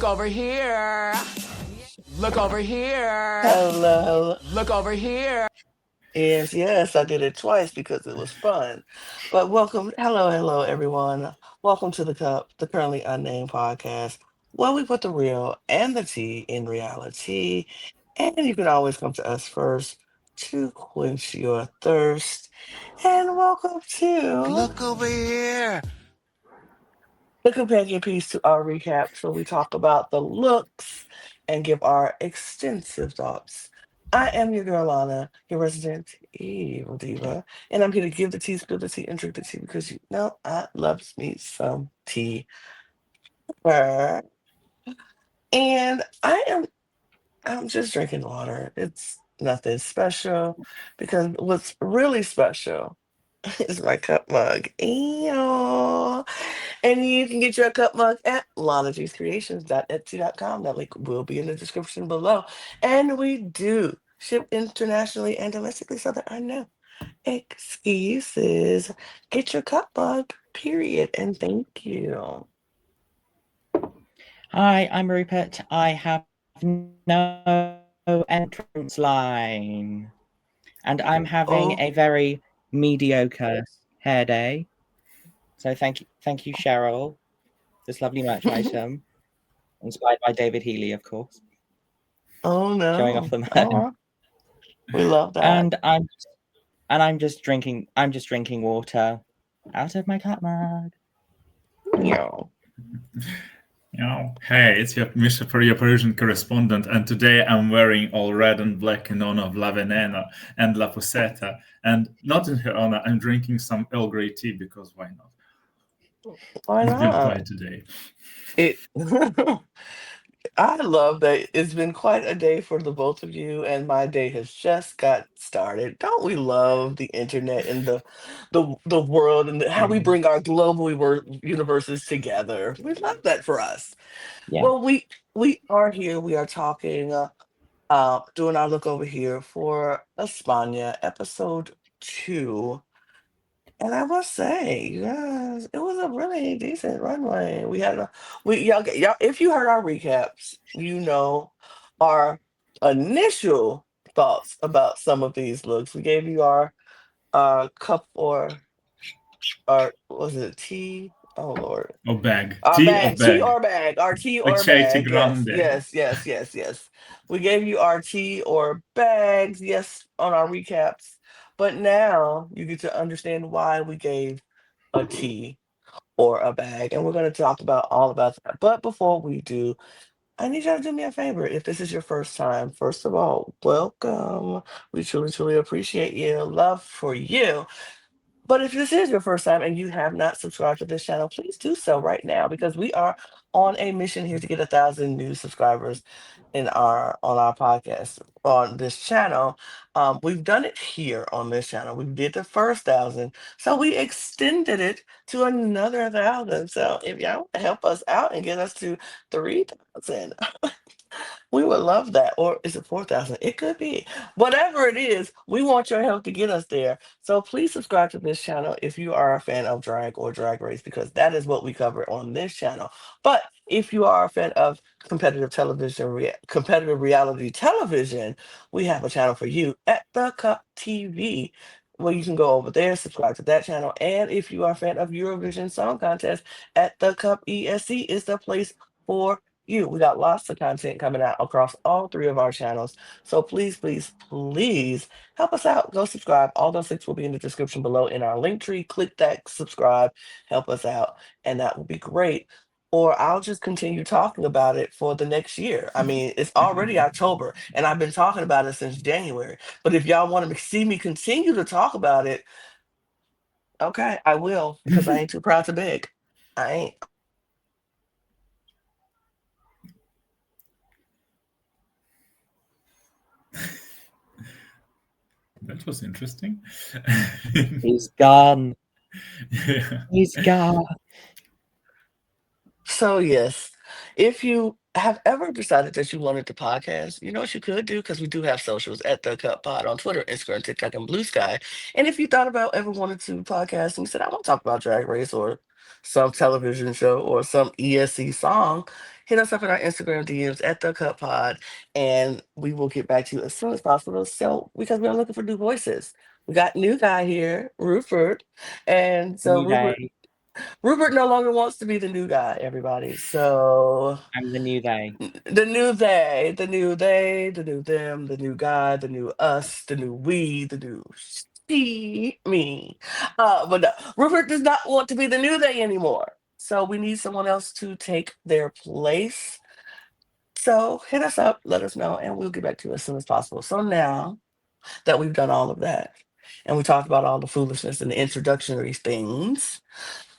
over here. Look over here. Hello. Look over here. Yes, I did it twice because it was fun. But welcome, hello, everyone. Welcome to the Cup, the Currently Unnamed Podcast, where we put the real and the tea in reality. And you can always come to us first to quench your thirst. And welcome to Look over here. the companion piece to our recap. So we talk about the looks and give our extensive thoughts. I am your girl Lana, your resident evil diva, and I'm here to give the tea, spill the tea, and drink the tea because you know I loves me some tea. Uh, And I'm just drinking water. It's nothing special because what's really special is my cup mug. Ew. And you can get your cup mug at lanagcreations.etsy.com. That link will be in the description below. And we do ship internationally and domestically, so there are no excuses. Get your cup mug, period. And thank you. Hi, I'm RuPert. I have no entrance line. And I'm having Oh. a very mediocre hair day. So thank you, Cheryl. This lovely merch item. Inspired by David Healy, of course. Oh no. Showing off the merch. Oh, we love that. And I'm just drinking water out of my cup mug. Yo. Hey, it's your Micha for your Parisian correspondent, and today I'm wearing all red and black in honor of La Venena and La Fusetta, and not in her honor, I'm drinking some Earl Grey tea because why not? Why It's been not? quiet today. I love that it's been quite a day for the both of you, and my day has just got started. Don't we love the internet and the world and how we bring our global universes together? We love that for us. Yeah. Well, we are here. We are talking, doing our look over here for España episode 2. And I must say, yes, it was a really decent runway. We had y'all, if you heard our recaps, you know our initial thoughts about some of these looks. We gave you our cup or was it tea? Oh Lord. Or bag. Our Tea or bag, tea bag. or bag, our tea or Aceite bag. Yes, grande. yes. We gave you our tea or bags, yes, on our recaps. But now you get to understand why we gave a tea or a bag. And we're going to talk about all about that. But before we do, I need y'all to do me a favor. If this is your first time, first of all, welcome. We truly appreciate you. Love for you. But if this is your first time and you have not subscribed to this channel, please do so right now because we are on a mission here to get 1,000 new subscribers on our podcast on this channel. We've done it here on this channel. We did the first 1,000, so we extended it to another 1,000. So if y'all want to help us out and get us to 3,000. We would love that. Or is it 4,000? It could be. Whatever it is, we want your help to get us there. So please subscribe to this channel if you are a fan of drag or drag race, because that is what we cover on this channel. But if you are a fan of competitive reality television, we have a channel for you at The Cup TV. Where you can go over there, subscribe to that channel. And if you are a fan of Eurovision Song Contest, at The Cup ESC is the place for you. We got lots of content coming out across all 3 of our channels. So please help us out. Go subscribe. All those links will be in the description below in our link tree. Click that subscribe, help us out, and that will be great. Or I'll just continue talking about it for the next year. I mean, it's already October, and I've been talking about it since January. But if y'all want to see me continue to talk about it, okay, I will, because I ain't too proud to beg. I ain't. That was interesting. He's gone. Yeah. He's gone. So yes, if you have ever decided that you wanted to podcast, you know what you could do, because we do have socials at The Cup Pod on Twitter, Instagram, TikTok, and Blue Sky. And if you thought about ever wanted to podcast and you said, I want to talk about Drag Race or some television show or some ESC song, hit us up in our Instagram DMs at the Cut Pod, and we will get back to you as soon as possible. So, because we're looking for new voices, we got new guy here, RuPert, and so New RuPert day. RuPert no longer wants to be the new guy, everybody. So I'm the new they. the new they, the new they, the new them, the new guy, the new us, the new we, the new she, me. But no, RuPert does not want to be the new they anymore. So we need someone else to take their place. So hit us up, let us know, and we'll get back to you as soon as possible. So now that we've done all of that, and we talked about all the foolishness and the introductory things,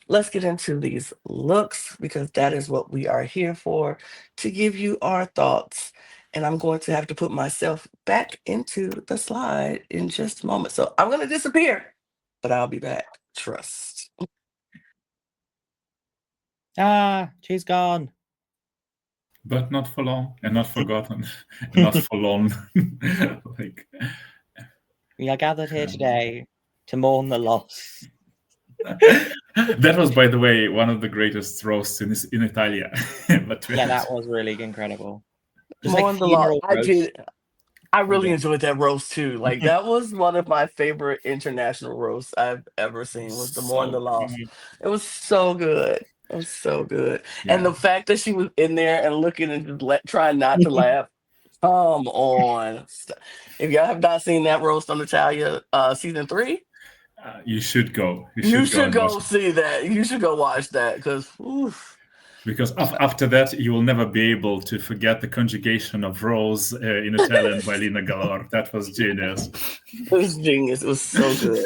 let's get into these looks because that is what we are here for, to give you our thoughts. And I'm going to have to put myself back into the slide in just a moment. So I'm going to disappear, but I'll be back. Trust. Ah, she's gone. But not for long, and not forgotten, and not for long. Like, We are gathered here today to mourn the loss. that was, by the way, one of the greatest roasts in Italia. But Yeah, that was really incredible. Just More like on the law. funeral I roast. did. I really Yeah. enjoyed that roast too. Like that was one of my favorite international roasts I've ever seen. Was the More on the Lost. It was so good. It was so good. And the Yeah. fact that she was in there and looking and just trying not to laugh. Come on. If y'all have not seen that roast on Natalia season 3, You should go. you Go should and go watch it. see that. You should go watch that because Because after that, you will never be able to forget the conjugation of rose in Italian by Lina Galore. That was genius. it was genius. It was so good.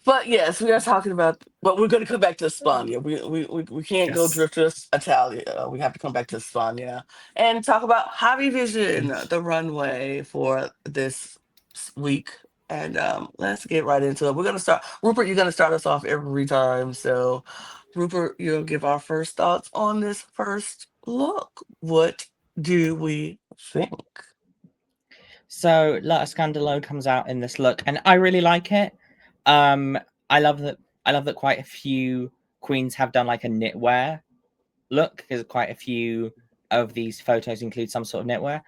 But yes, we are talking about. But we're going to come back to España. We can't go Yes. drift to Italia. We have to come back to España and talk about Javivisión, the runway for this week. And let's get right into it. We're going to start. RuPert, you're going to start us off every time. So, RuPert, you'll give our first thoughts on this first look. What do we think? So La Escándalo comes out in this look, and I really like it. I love that quite a few queens have done like a knitwear look, because quite a few of these photos include some sort of knitwear.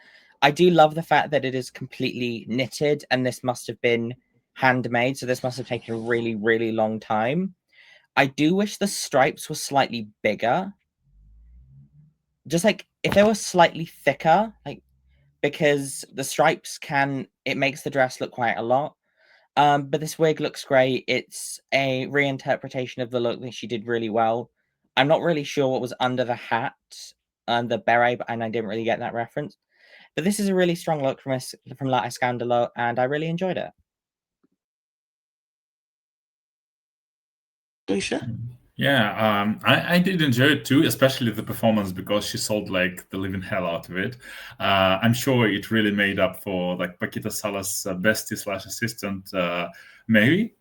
I do love the fact that it is completely knitted, and this must have been handmade, so this must have taken a really, really long time. I do wish the stripes were slightly bigger. Just like if they were slightly thicker, like, because the stripes it makes the dress look quite a lot. But this wig looks great. It's a reinterpretation of the look that she did really well. I'm not really sure what was under the hat and the beret, and I didn't really get that reference. But this is a really strong look from La Escándalo, and I really enjoyed it. Misha? Yeah, I did enjoy it too, especially the performance, because she sold like the living hell out of it. I'm sure it really made up for like Paquita Salas' bestie / assistant, Maggie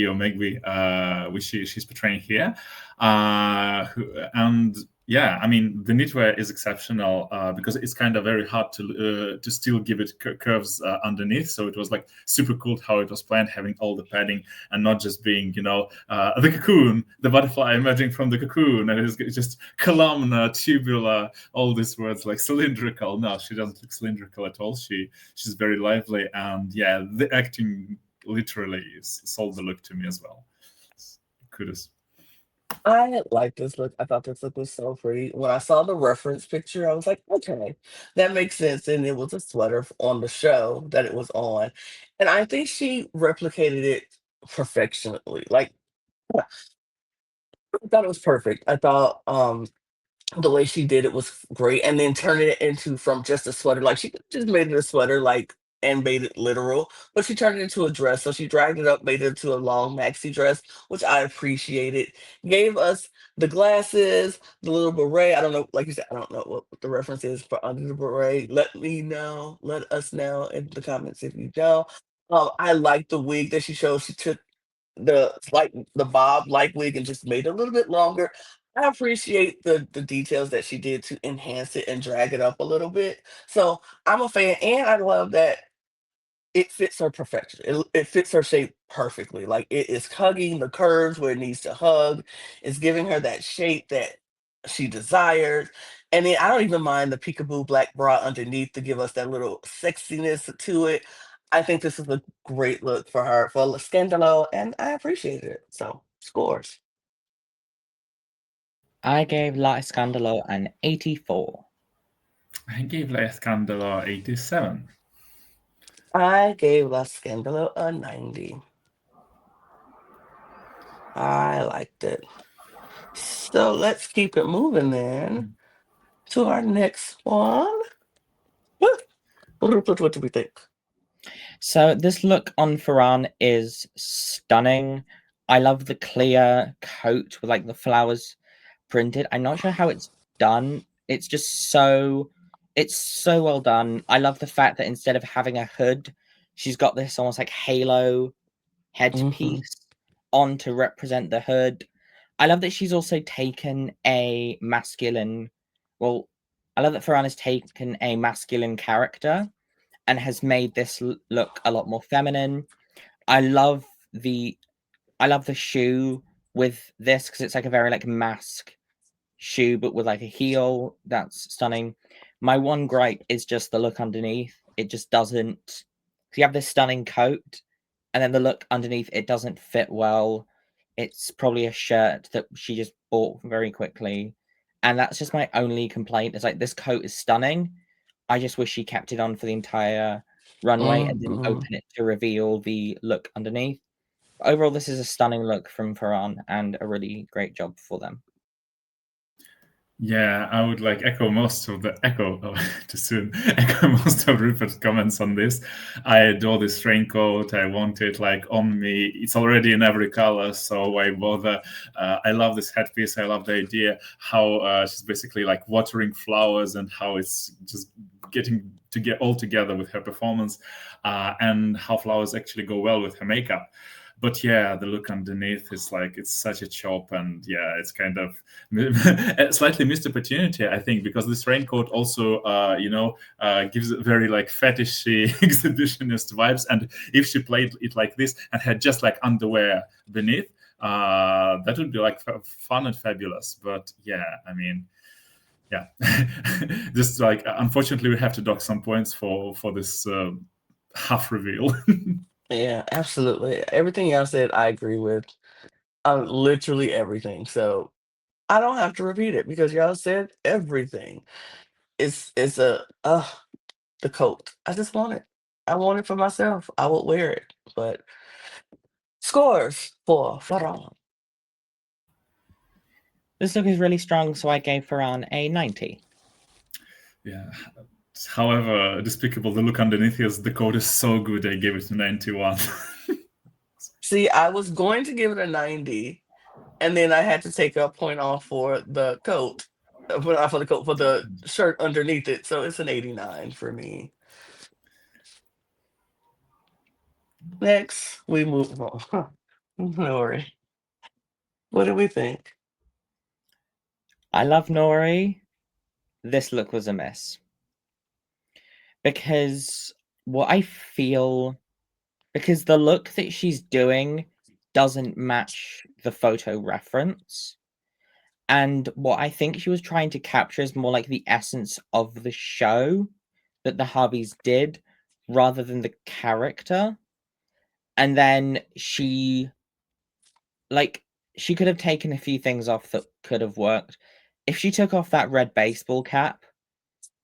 or Megwi, which she's portraying here. And yeah, I mean, the knitwear is exceptional because it's kind of very hard to still give it curves underneath. So it was like super cool how it was planned, having all the padding and not just being, the cocoon, the butterfly emerging from the cocoon, and it's just columnar, tubular, all these words like cylindrical. No, she doesn't look cylindrical at all. She's very lively, and yeah, the acting literally sold the look to me as well. Kudos. I like this look. I thought this look was so pretty. When I saw the reference picture, I was like, okay, that makes sense. And it was a sweater on the show that it was on. And I think she replicated it perfectionly. Like, I thought it was perfect. I thought the way she did it was great. And then turning it into from just a sweater, like she just made it a sweater, like, and made it literal, but she turned it into a dress. So she dragged it up, made it into a long maxi dress, which I appreciated. Gave us the glasses, the little beret. I don't know, like you said, I don't know what the reference is for under the beret. Let me know. Let us know in the comments if you know. I like the wig that she showed. She took the bob like wig and just made it a little bit longer. I appreciate the details that she did to enhance it and drag it up a little bit. So I'm a fan, and I love that it fits her perfection. It fits her shape perfectly. Like it is hugging the curves where it needs to hug. It's giving her that shape that she desired. And then I don't even mind the peekaboo black bra underneath to give us that little sexiness to it. I think this is a great look for her for Scandalo, and I appreciate it. So scores. I gave La Escándalo an 84. I gave La Escándalo 87. I gave La Scandalo a 90. I liked it. So let's keep it moving then to our next one. What do we think? So this look on Ferrxn is stunning. I love the clear coat with like the flowers printed. I'm not sure how it's done. It's just so well done. I love the fact that instead of having a hood, she's got this almost like halo headpiece on to represent the hood. I love that she's also taken a masculine. Well, I love that Ferrxn has taken a masculine character and has made this look a lot more feminine. I love the shoe with this because it's like a very like mask shoe, but with like a heel. That's stunning. My one gripe is just the look underneath. It just doesn't. You have this stunning coat, and then the look underneath it doesn't fit well. It's probably a shirt that she just bought very quickly, and that's just my only complaint. It's like this coat is stunning. I just wish she kept it on for the entire runway and didn't open it to reveal the look underneath. But overall, this is a stunning look from Ferrxn and a really great job for them. Yeah, I would like echo most of RuPert's comments on this. I adore this raincoat. I want it like on me. It's already in every color, so why bother? I love this headpiece. I love the idea how she's basically like watering flowers and how it's just getting to get all together with her performance, and how flowers actually go well with her makeup. But yeah, the look underneath is like, it's such a chop, and yeah, it's kind of a slightly missed opportunity, I think, because this raincoat also, gives very like fetishy exhibitionist vibes. And if she played it like this and had just like underwear beneath, that would be like fun and fabulous. But yeah, I mean, yeah, just like, unfortunately, we have to dock some points for this half reveal. Yeah, absolutely. Everything y'all said, I agree with. Literally everything. So I don't have to repeat it because y'all said everything. It's the coat. I just want it. I want it for myself. I would wear it. But scores for Ferrxn. This look is really strong, so I gave Ferrxn a 90. Yeah. However despicable the look underneath is, the coat is so good, I gave it a 91. See, I was going to give it a 90, and then I had to take a point off for the coat. For the shirt underneath it. So it's an 89 for me. Next, we move on. Nori. What do we think? I love Nori. This look was a miss. Because the look that she's doing doesn't match the photo reference. And what I think she was trying to capture is more like the essence of the show that the Harveys did rather than the character. And then she could have taken a few things off that could have worked. If she took off that red baseball cap,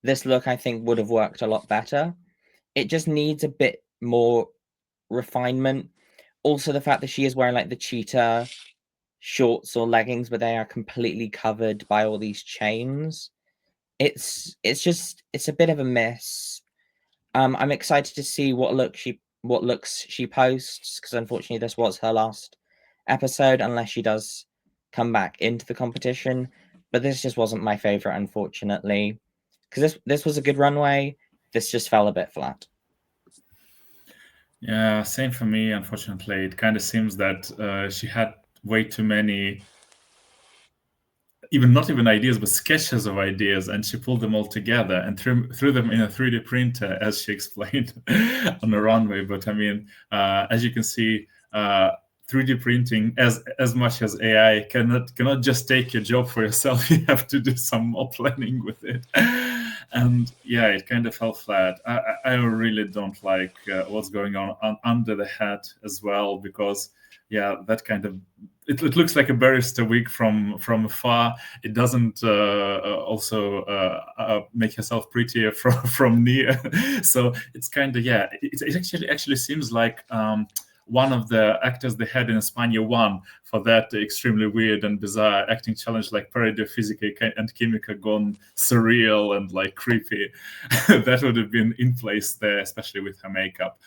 this look, I think, would have worked a lot better. It just needs a bit more refinement. Also, the fact that she is wearing like the cheetah shorts or leggings, but they are completely covered by all these chains. It's a bit of a miss. I'm excited to see what looks she posts, because unfortunately this was her last episode, unless she does come back into the competition. But this just wasn't my favorite, unfortunately, because this was a good runway. This just fell a bit flat. Yeah, same for me. Unfortunately, it kind of seems that she had way too many, not even ideas, but sketches of ideas, and she pulled them all together and threw them in a 3D printer, as she explained on the runway. But I mean, as you can see, 3D printing, as much as AI, cannot just take your job for yourself. You have to do some more planning with it. And yeah, it kind of fell flat. I really don't like what's going on under the hat as well, because yeah, that kind of it looks like a barrister wig from afar. It doesn't also make yourself prettier from near. So it's kind of, yeah, it actually seems like one of the actors they had in España won for that extremely weird and bizarre acting challenge, like Parody of Physica and Chimica gone surreal and like creepy. That would have been in place there, especially with her makeup.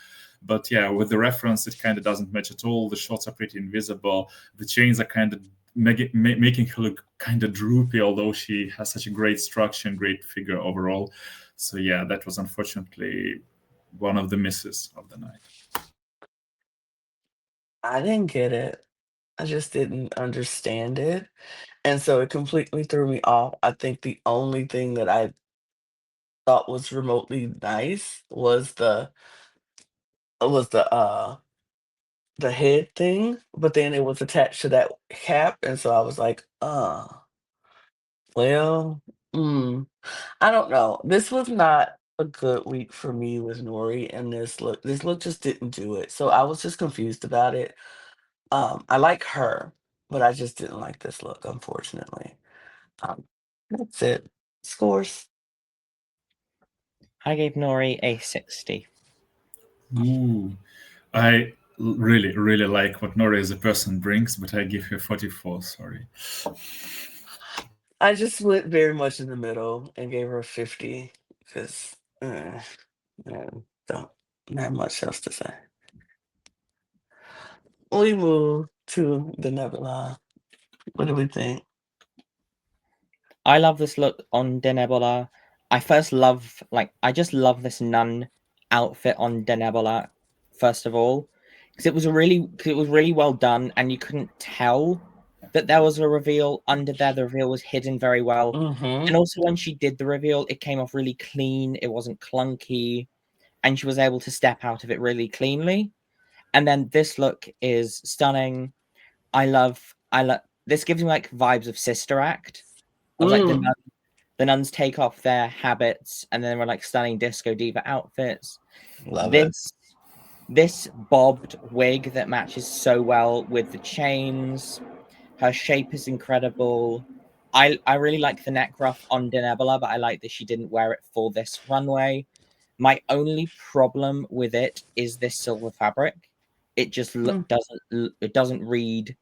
But yeah, with the reference, it kind of doesn't match at all. The shots are pretty invisible. The chains are kind of making her look kind of droopy, although she has such a great structure and great figure overall. So yeah, that was unfortunately one of the misses of the night. I didn't get it. I just didn't understand it. And so it completely threw me off. I think the only thing that I thought was remotely nice was the head thing, but then it was attached to that cap, and so I was like, well, I don't know. This was not a good week for me with Nori, and this look. This look just didn't do it. So I was just confused about it. I like her, but I just didn't like this look, unfortunately. Um, that's it. Scores. I gave Nori a 60. Ooh, I really, really like what Nori as a person brings, but I give her 44. Sorry. I just went very much in the middle and gave her a 50 because I don't have much else to say. We move to Denébola. What do we think? I love this look on Denébola. I just love this nun outfit on Denébola, first of all, because it was really well done, and you couldn't tell that there was a reveal under there. The reveal was hidden very well. And also when she did the reveal, it came off really clean. It wasn't clunky, and she was able to step out of it really cleanly. And then this look is stunning. I love this gives me like vibes of Sister Act. Of like the nuns take off their habits and then we're like stunning disco diva outfits. Love it. This bobbed wig that matches so well with the chains. Her shape is incredible. I really like the neck ruff on Denébola, but I like that she didn't wear it for this runway. My only problem with it is this silver fabric. It just doesn't read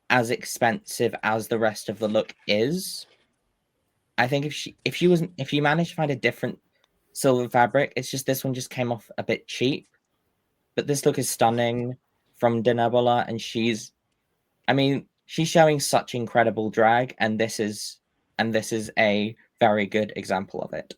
as expensive as the rest of the look is. I think if you managed to find a different silver fabric, it's just this one just came off a bit cheap. But this look is stunning from Denébola, and she's showing such incredible drag, and this is a very good example of it.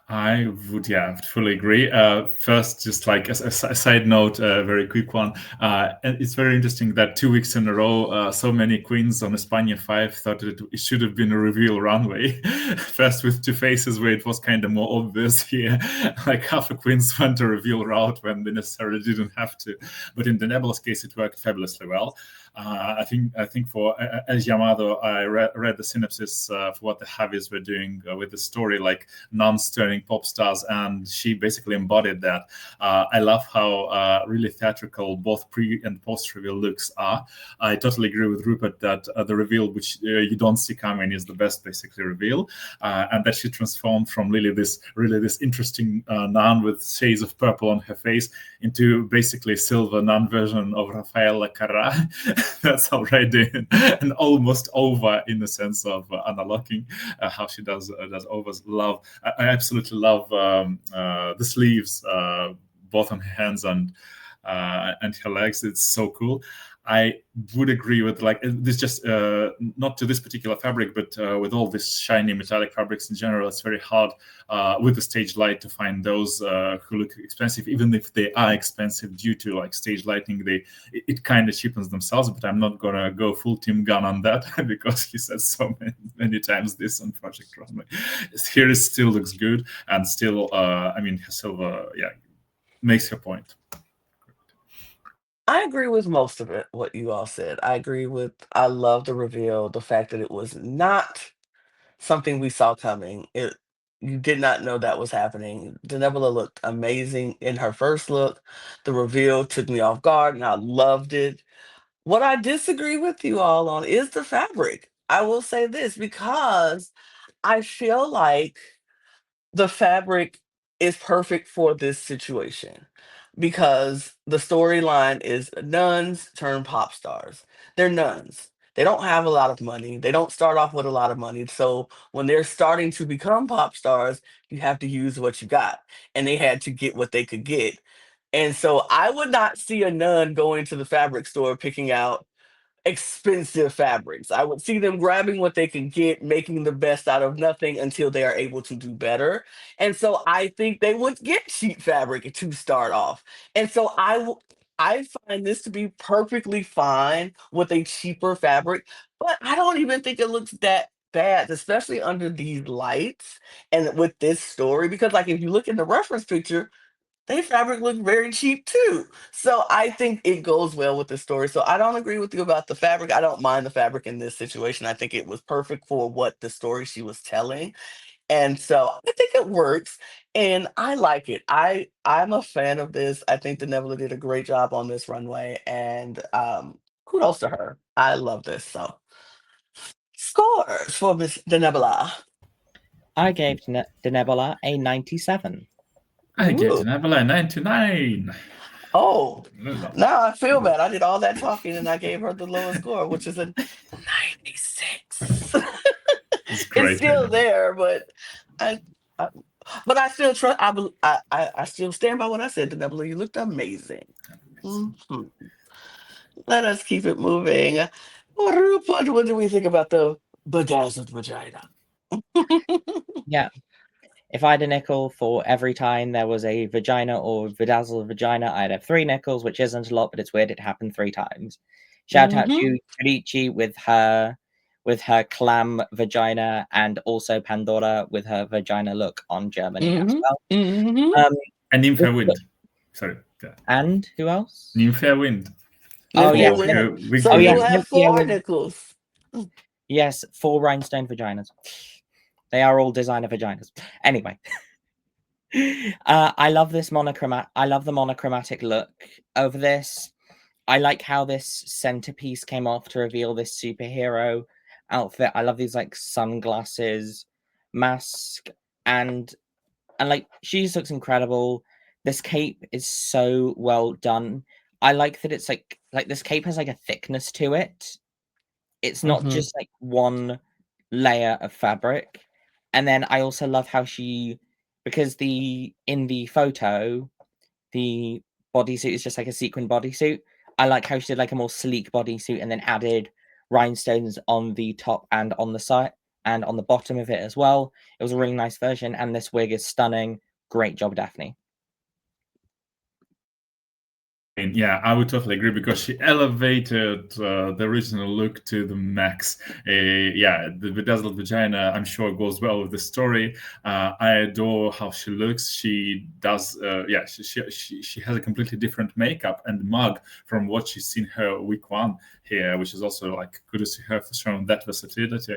I would, fully agree. First, just like a side note, a very quick one. And it's very interesting that 2 weeks in a row, so many queens on España 5 thought that it should have been a reveal runway. First with Two Faces, where it was kind of more obvious here. Like half the queens went a reveal route when they necessarily didn't have to. But in Denebola's case, it worked fabulously well. I think for as Yamado, I read the synopsis for what the Javis were doing with the story, like nuns turning pop stars, and she basically embodied that. I love how really theatrical both pre and post reveal looks are. I totally agree with RuPert that the reveal, which you don't see coming, is the best basically reveal, and that she transformed from this interesting nun with shades of purple on her face into basically silver nun version of Rafaela Carrà. That's already and almost over in the sense of unlocking how she does overs. I absolutely love the sleeves, both on her hands and her legs. It's so cool. I would agree with this, just not to this particular fabric, but with all these shiny metallic fabrics in general, it's very hard with the stage light to find those who look expensive, even if they are expensive due to like stage lighting. It kind of cheapens themselves, but I'm not gonna go full Tim Gunn on that because he said so many times this on Project Runway. Here it still looks good, and still, her silver, makes her point. I agree with most of it, what you all said. I love the reveal, the fact that it was not something we saw coming. You did not know that was happening. Denébola looked amazing in her first look. The reveal took me off guard and I loved it. What I disagree with you all on is the fabric. I will say this because I feel like the fabric is perfect for this situation because the storyline is nuns turn pop stars. They're nuns. They don't have a lot of money. They don't start off with a lot of money. So when they're starting to become pop stars, you have to use what you got. And they had to get what they could get. And so I would not see a nun going to the fabric store picking out expensive fabrics. I would see them grabbing what they can get, making the best out of nothing until they are able to do better. And so I think they would get cheap fabric to start off. And so I find this to be perfectly fine with a cheaper fabric, but I don't even think it looks that bad, especially under these lights and with this story. Because like if you look in the reference picture, they fabric look very cheap too. So I think it goes well with the story. So I don't agree with you about the fabric. I don't mind the fabric in this situation. I think it was perfect for what the story she was telling. And so I think it works and I like it. I'm a fan of this. I think the Nebula did a great job on this runway and kudos to her. I love this. So scores for Miss Denebula. I gave Denébola a 97. I gave Ooh. Denébola 99. Oh, No. now I feel bad. I did all that talking and I gave her the lowest score, which is a 96. It's great. It's still Denébola. there, but but I still trust. I still stand by what I said. Denébola, you looked amazing. Mhm. Let us keep it moving. RuPert, what do we think about the bedazzled vagina? Yeah. If I had a nickel for every time there was a vagina or bedazzled vagina, I'd have 3 nickels, which isn't a lot, but it's weird it happened 3 times. Shout out to Ricci with her clam vagina, and also Pandora with her vagina look on Germany as well. And Nymphaea Wind. Sorry. Yeah. And who else? Nymphaea Wind. Oh, yeah. So you have 4 nickels. Yes, 4 rhinestone vaginas. They are all designer vaginas. Anyway. I love this I love the monochromatic look over this. I like how this centerpiece came off to reveal this superhero outfit. I love these like sunglasses, mask, and like she just looks incredible. This cape is so well done. I like that it's like this cape has like a thickness to it. It's not just like one layer of fabric. And then I also love how because in the photo, the bodysuit is just like a sequin bodysuit. I like how she did like a more sleek bodysuit and then added rhinestones on the top and on the side and on the bottom of it as well. It was a really nice version, and this wig is stunning. Great job, Dafne. Yeah, I would totally agree because she elevated the original look to the max. Yeah, the bedazzled vagina, I'm sure, goes well with the story. I adore how she looks. She does, yeah, she has a completely different makeup and mug from what she's seen her week 1 here, which is also like kudos to her for showing that versatility.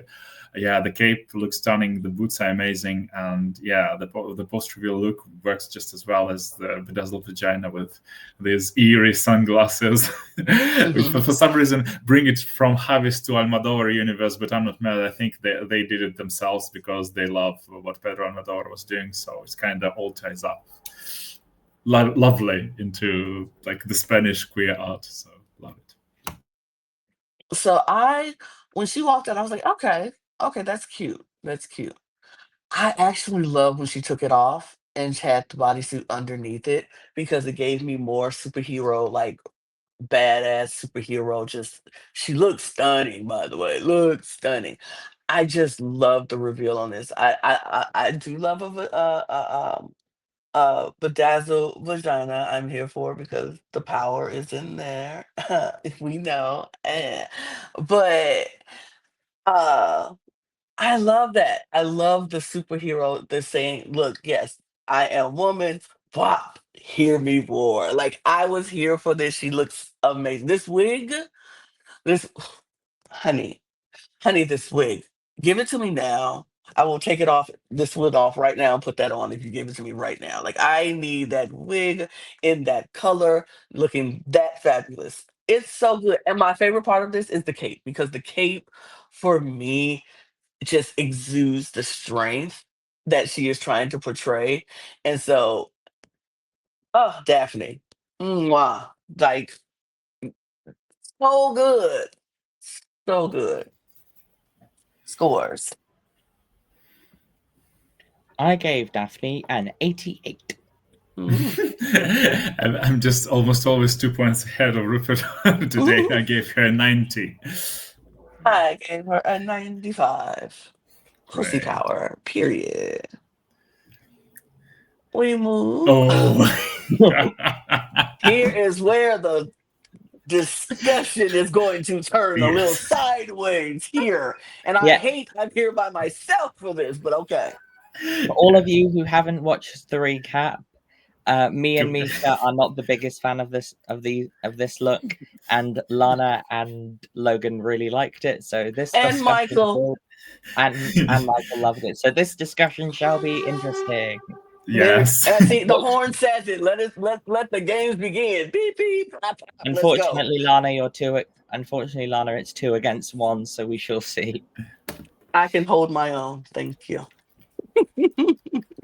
Yeah, the cape looks stunning. The boots are amazing, and yeah, the post-reveal look works just as well as the bedazzled vagina with these eerie sunglasses, which for some reason bring it from Javis to Almodovar universe. But I'm not mad. I think they did it themselves because they love what Pedro Almodovar was doing. So it's kind of all ties up lovely into like the Spanish queer art. So love it. So when she walked out, I was like, okay, that's cute. That's cute. I actually love when she took it off and had the bodysuit underneath it because it gave me more superhero, like badass superhero. She looks stunning, by the way. Looks stunning. I just love the reveal on this. I do love bedazzled vagina. I'm here for because the power is in there. If we know, but I love that. I love the superhero. They're saying, look, yes, I am woman, Pop, hear me roar. Like, I was here for this. She looks amazing. This wig, this, honey, this wig. Give it to me now. I will take it off, this wig off right now and put that on if you give it to me right now. Like, I need that wig in that color, looking that fabulous. It's so good. And my favorite part of this is the cape, because the cape for me just exudes the strength that she is trying to portray. And so, oh, Daphne. Mwah. Like, so good. So good. Scores. I gave Daphne an 88. And I'm just almost always 2 points ahead of RuPert. Today I gave her a 90. I gave her a 95. Pussy Right. power, period. We move. Oh. Here is where the discussion is going to turn a little Yes. sideways here. And I Yeah. hate I'm here by myself for this, but okay. For all of you who haven't watched the recap, me and Micha are not the biggest fan of this look, and Lana and Logan really liked it. So this And discussion Michael. and Michael loved it. So this discussion shall be interesting. Yes. See, the horn says it. Let the games begin. Beep beep. Pop, pop. Let's go. Unfortunately, Lana, Unfortunately, Lana, it's 2 against 1, so we shall see. I can hold my own. Thank you.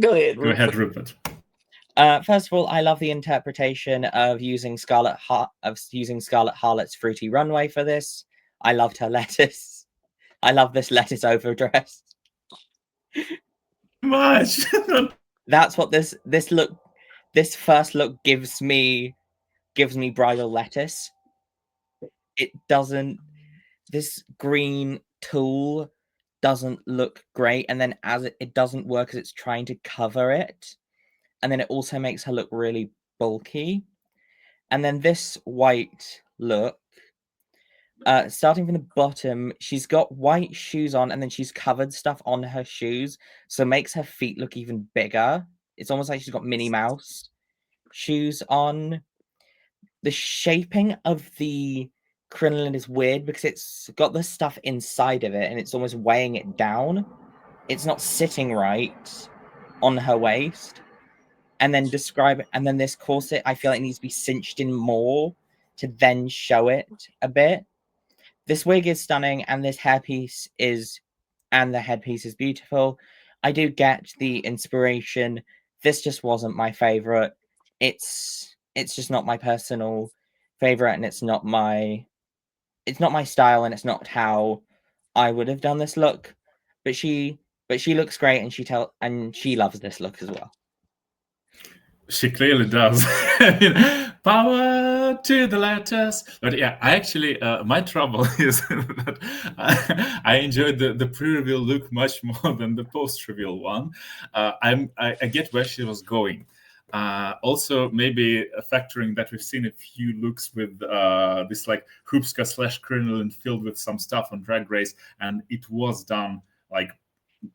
Go ahead, Go ahead, RuPert. First of all, I love the interpretation of using Scarlet Harlot's fruity runway for this. I loved her lettuce. I love this lettuce overdress. Much. That's what this first look gives me bridal lettuce. It doesn't. This green tulle doesn't look great, and then as it doesn't work as it's trying to cover it, and then it also makes her look really bulky. And then this white look, starting from the bottom, she's got white shoes on, and then she's covered stuff on her shoes, so it makes her feet look even bigger. It's almost like she's got Minnie Mouse shoes on. The shaping of the crinoline is weird because it's got the stuff inside of it and it's almost weighing it down. It's not sitting right on her waist. And then this corset, I feel like needs to be cinched in more to then show it a bit. This wig is stunning, and the headpiece is beautiful. I do get the inspiration. This just wasn't my favorite. It's just not my personal favorite, and it's not my style, and it's not how I would have done this look. But she looks great, and she loves this look as well. She clearly does. I mean, power to the letters. But yeah, I actually, my trouble is that I enjoyed the pre-reveal look much more than the post-reveal one. I get where she was going. Also, maybe factoring that we've seen a few looks with this like hoopska / crinoline filled with some stuff on Drag Race, and it was done like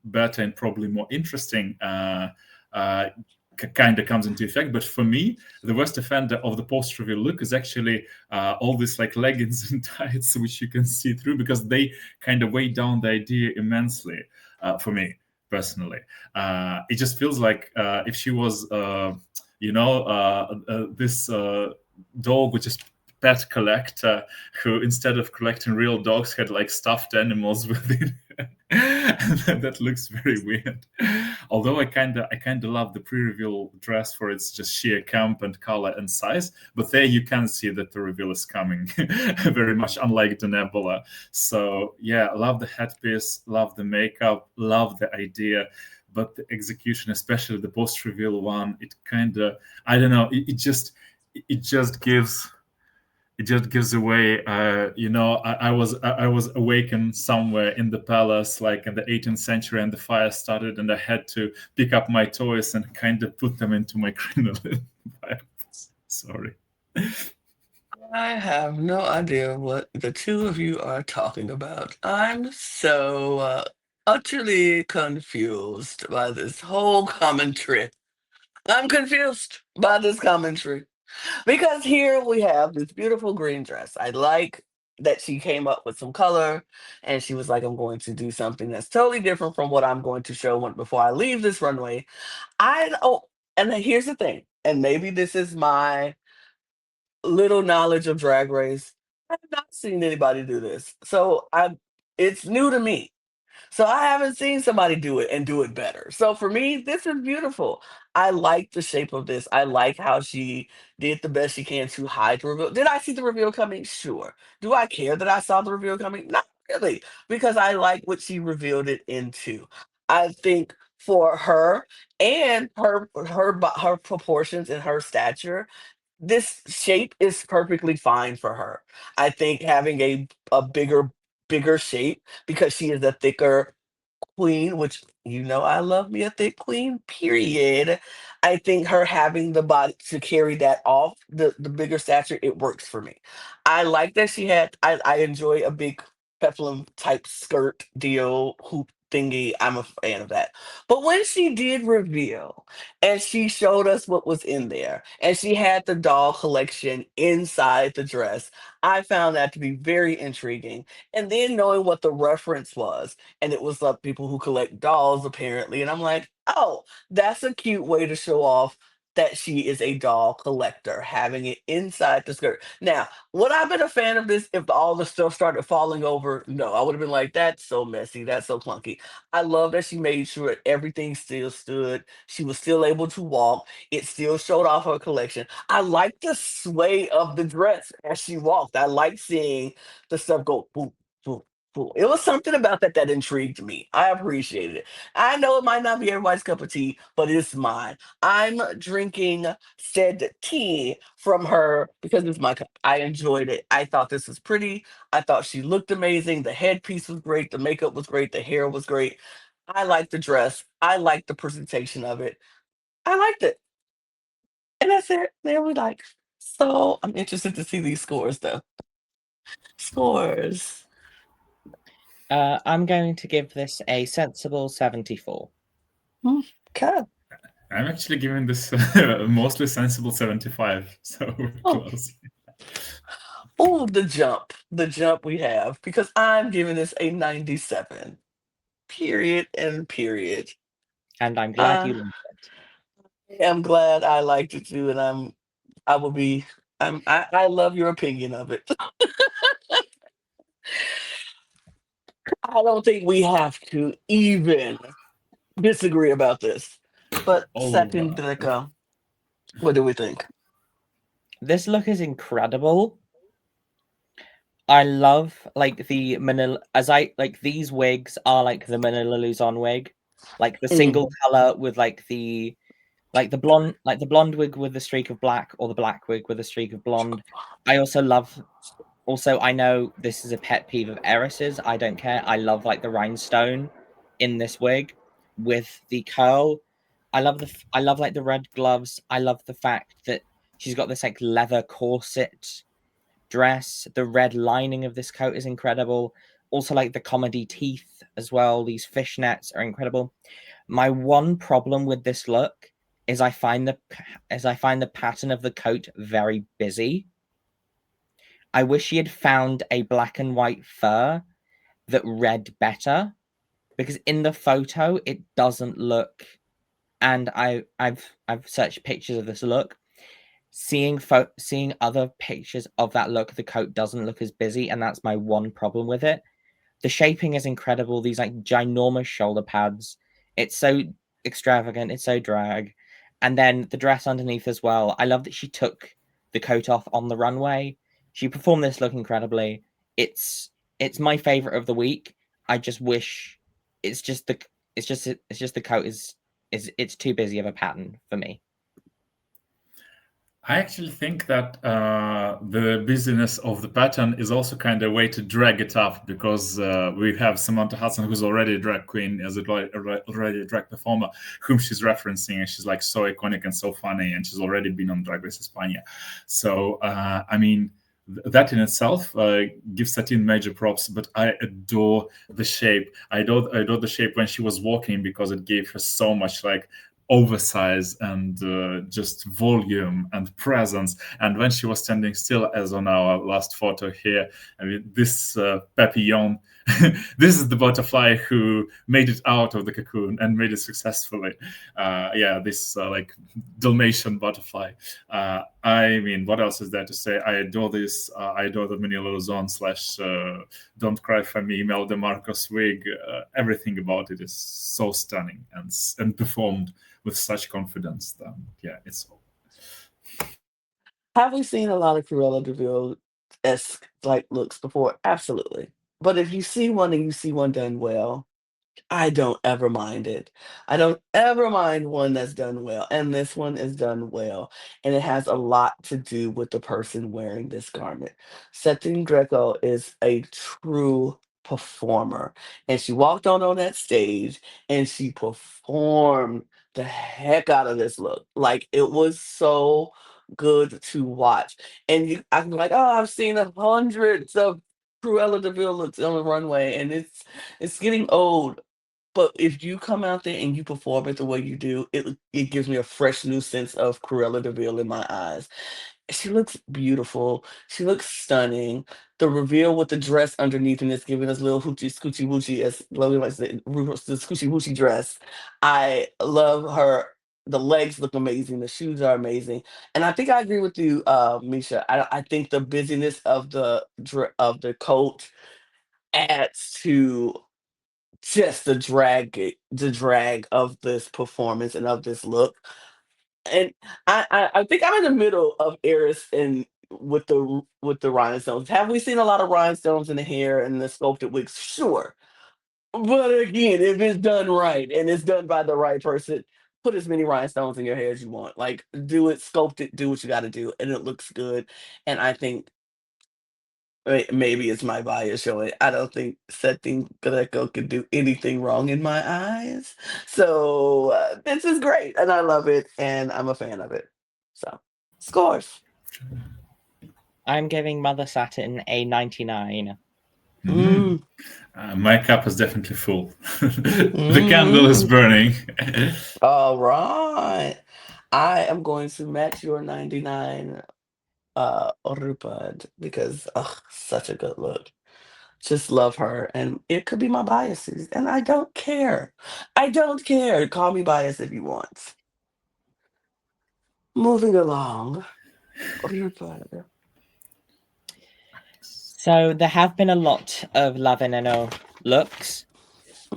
better and probably more interesting. Kind of comes into effect. But for me, the worst offender of the post-reveal look is actually all these like leggings and tights, which you can see through, because they kind of weigh down the idea immensely for me personally. It just feels like if she was, this dog which is pet collector who, instead of collecting real dogs, had like stuffed animals within. And that looks very weird. Although I kind of love the pre-reveal dress for its just sheer camp and color and size, but there you can see that the reveal is coming, very much unlike Denébola. So yeah, love the headpiece, love the makeup, love the idea, but the execution, especially the post-reveal one, it kind of, I don't know, it just gives. It just gives away, I was awakened somewhere in the palace, like in the 18th century, and the fire started, and I had to pick up my toys and kind of put them into my crinoline. Sorry. I have no idea what the two of you are talking about. I'm so utterly confused by this whole commentary. I'm confused. by this commentary. Because here we have this beautiful green dress. I like that she came up with some color and she was like, I'm going to do something that's totally different from what I'm going to show before I leave this runway. And then here's the thing, and maybe this is my little knowledge of Drag Race. I have not seen anybody do this. It's new to me. So I haven't seen somebody do it and do it better. So for me, this is beautiful. I like the shape of this. I like how she did the best she can to hide the reveal. Did I see the reveal coming? Sure. Do I care that I saw the reveal coming? Not really, because I like what she revealed it into. I think for her and her proportions and her stature, this shape is perfectly fine for her. I think having a bigger shape because she is a thicker queen, which I love me a thick queen, period. I think her having the body to carry that off, the bigger stature, it works for me. I like that I enjoy a big peplum type skirt deal, hoop thingy. I'm a fan of that. But when she did reveal and she showed us what was in there and she had the doll collection inside the dress, I found that to be very intriguing. And then knowing what the reference was, and it was people who collect dolls apparently, and I'm like, oh, that's a cute way to show off that she is a doll collector, having it inside the skirt. Now, would I have been a fan of this if all the stuff started falling over? No, I would have been like, that's so messy, that's so clunky. I love that she made sure that everything still stood. She was still able to walk. It still showed off her collection. I like the sway of the dress as she walked. I like seeing the stuff go boom, boom, boom. It was something about that intrigued me. I appreciated it. I know it might not be everybody's cup of tea, but it's mine. I'm drinking said tea from her because it's my cup. I enjoyed it. I thought this was pretty. I thought she looked amazing. The headpiece was great. The makeup was great. The hair was great. I liked the dress. I liked the presentation of it. I liked it. And that's it. There we like. So I'm interested to see these scores though. Scores. I'm going to give this a sensible 74. Okay. I'm actually giving this mostly sensible 75. So close. Oh, the jump we have, because I'm giving this a 97. Period and period. And I'm glad you liked it. I'm glad I liked it too, and I love your opinion of it. I don't think we have to even disagree about this. But Satín Greco, what do we think? This look is incredible. I love the Manila these wigs are like the Manila Luzon wig, like the single color with the blonde wig with the streak of black, or the black wig with a streak of blonde. I also love. Also, I know this is a pet peeve of heiresses. I don't care. I love the rhinestone in this wig with the curl. I love the red gloves. I love the fact that she's got this leather corset dress. The red lining of this coat is incredible. Also, the comedy teeth as well. These fishnets are incredible. My one problem with this look is I find the pattern of the coat very busy. I wish she had found a black and white fur that read better, because in the photo it doesn't look. And I've searched pictures of this look. Seeing other pictures of that look, the coat doesn't look as busy, and that's my one problem with it. The shaping is incredible. These ginormous shoulder pads. It's so extravagant. It's so drag. And then the dress underneath as well. I love that she took the coat off on the runway. She performed this look incredibly. It's my favorite of the week. I just wish it's just the coat is it's too busy of a pattern for me. I actually think that the busyness of the pattern is also kind of a way to drag it up, because we have Samantha Hudson, who's already a drag queen, already a drag performer, whom she's referencing, and she's so iconic and so funny, and she's already been on Drag Race España. So, I mean, that in itself gives Satín major props, but I adore the shape. I adore the shape when she was walking, because it gave her so much oversize and just volume and presence. And when she was standing still, as on our last photo here, I mean, this papillon, this is the butterfly who made it out of the cocoon and made it successfully. This like Dalmatian butterfly. I mean, what else is there to say? I adore this. I adore the Mini Lozon / Don't Cry for Me, Mel DeMarco's wig. Everything about it is so stunning and performed with such confidence. It's all. Have we seen a lot of Cruella de Vil-esque like looks before? Absolutely. But if you see one and you see one done well, I don't ever mind it. I don't ever mind one that's done well, and this one is done well, and it has a lot to do with the person wearing this garment. Satín Greco is a true performer, and she walked on that stage, and she performed the heck out of this look. Like, it was so good to watch, and I'm like, "Oh, I've seen hundreds of Cruella de Vil looks on the runway, and it's getting old." But if you come out there and you perform it the way you do, it gives me a fresh new sense of Cruella de Vil in my eyes. She looks beautiful. She looks stunning. The reveal with the dress underneath and it's giving us little hoochie scoochie woochie, as Logan likes the scoochie woochie dress. I love her. The legs look amazing. The shoes are amazing. And I think I agree with you, Misha. I think the busyness of the coat adds to just the drag of this performance and of this look. And I think I'm in the middle of Eris and with the rhinestones. Have we seen a lot of rhinestones in the hair and the sculpted wigs? Sure. But again, if it's done right and it's done by the right person, put as many rhinestones in your hair as you want. Like, do it, sculpt it, do what you got to do, and it looks good. And I think maybe it's my bias showing. I don't think Satín Greco could do anything wrong in my eyes. So this is great, and I love it, and I'm a fan of it. So scores. I'm giving Mother Satin a 99. My cup is definitely full. The candle is burning. All right. I am going to match your 99, RuPert, because such a good look. Just love her, and it could be my biases, and I don't care. I don't care. Call me biased if you want. Moving along. RuPert. So there have been a lot of La Veneno looks,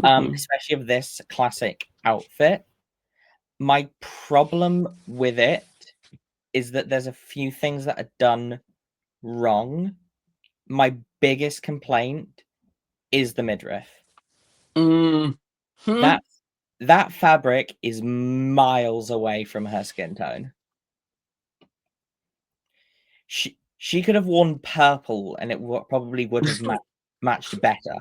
especially of this classic outfit. My problem with it is that there's a few things that are done wrong. My biggest complaint is the midriff. That fabric is miles away from her skin tone. She could have worn purple and it probably would have matched better.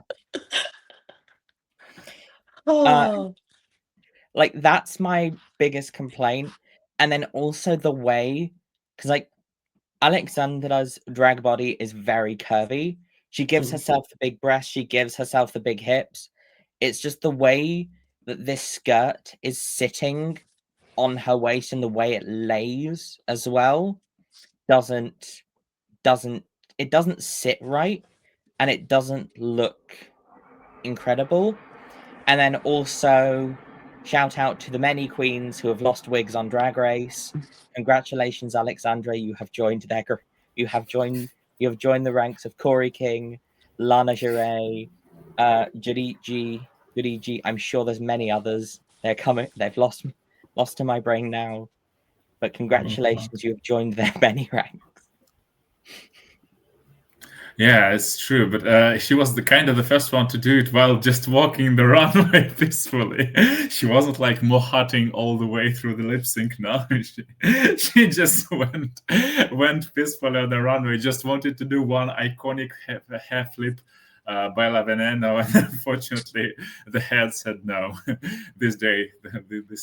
Like, that's my biggest complaint. And then also the way, because like Alexandra's drag body is very curvy. She gives herself the big breasts. She gives herself the big hips. It's just the way that this skirt is sitting on her waist and the way it lays as well doesn't sit right, and it doesn't look incredible. And then also shout out to the many queens who have lost wigs on Drag Race. Congratulations, Alexandra! You have joined the ranks of Corey King, Lana Giray, Judy G. I'm sure there's many others. They're coming. They've lost to my brain now. But congratulations, you have joined their many ranks. Yeah, it's true, but she was the first one to do it while just walking the runway peacefully. She wasn't like mohotting all the way through the lip sync. No, she just went peacefully on the runway. Just wanted to do one iconic hair flip by La Veneno, and unfortunately, the head said no. This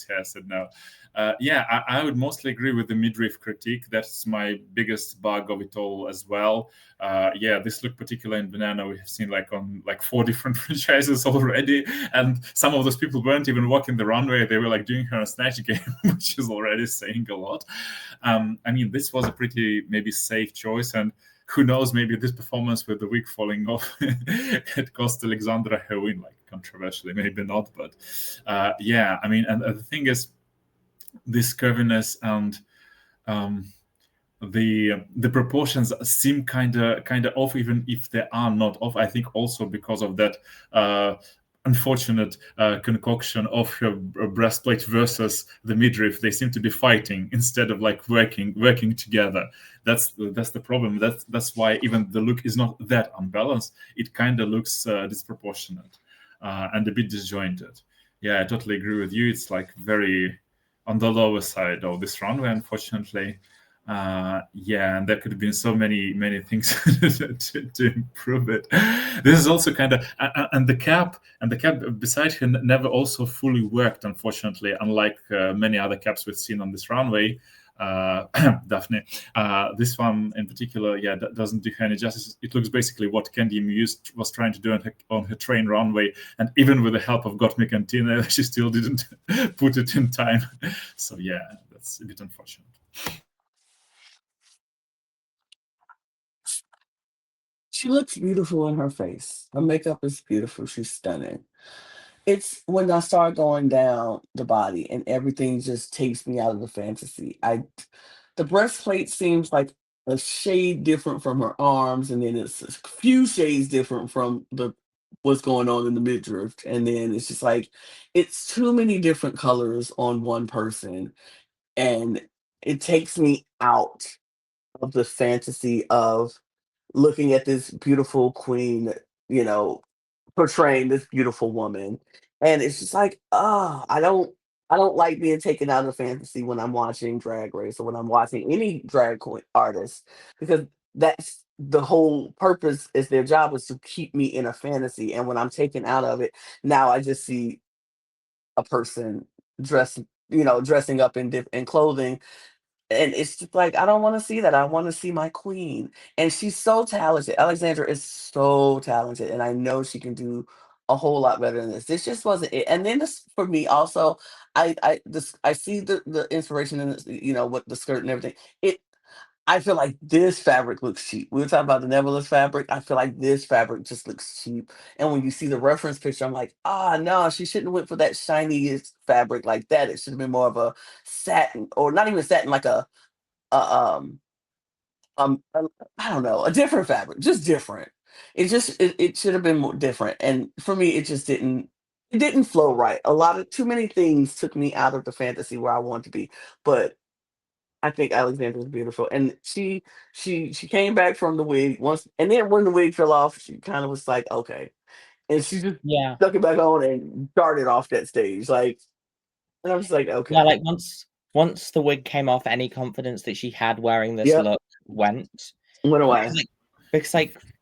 hair said no. I would mostly agree with the midriff critique. That's my biggest bug of it all as well. This look, particularly in Banana, we have seen on 4 different franchises already, and some of those people weren't even walking the runway. They were doing her a snatch game, which is already saying a lot. This was a pretty maybe safe choice, and who knows, maybe this performance with the wig falling off it cost Alexandra her win, controversially, maybe not, but and the thing is, this curviness and the proportions seem kind of off, even if they are not off. I think also because of that unfortunate concoction of her breastplate versus the midriff. They seem to be fighting instead of working together. That's the problem. That's why even the look is not that unbalanced. It kind of looks disproportionate and a bit disjointed. Yeah, I totally agree with you. It's very on the lower side of this runway, unfortunately. And there could have been so many things to improve it. This is also kind of and the cap beside her never also fully worked, unfortunately, unlike many other caps we've seen on this runway. Daphne, this one in particular, doesn't do her any justice. It looks basically what Candy Muse was trying to do on her train runway, and even with the help of Gottmik and Tina, she still didn't put it in time. So that's a bit unfortunate. She looks beautiful in her face. Her makeup is beautiful. She's stunning. It's when I start going down the body and everything just takes me out of the fantasy. The breastplate seems like a shade different from her arms, and then it's a few shades different from what's going on in the midriff, and then it's just it's too many different colors on one person, and it takes me out of the fantasy of looking at this beautiful queen, portraying this beautiful woman. And it's just I don't like being taken out of fantasy when I'm watching Drag Race or when I'm watching any drag queen artist, because that's the whole purpose. Is their job is to keep me in a fantasy, and when I'm taken out of it, now I just see a person dressing up in clothing, and it's just I don't want to see that. I want to see my queen. And she's so talented. Alexandra is so talented. And I know she can do a whole lot better than this. This just wasn't it. And then this, for me also, I see the inspiration in this, with the skirt and everything. I feel like this fabric looks cheap. We were talking about the Nebula's fabric. I feel like this fabric just looks cheap. And when you see the reference picture, I'm like, no, she shouldn't have went for that shiny fabric like that. It should have been more of a satin, or not even satin, like a I don't know, a different fabric, just different. It should have been more different. And for me, it didn't flow right. Too many things took me out of the fantasy where I want to be. But I think Alexandra was beautiful, and she came back from the wig once, and then when the wig fell off, she kind of was like, okay, and she just stuck it back on and darted off that stage, and I was like, okay, yeah, once the wig came off, any confidence that she had wearing this look went away. Because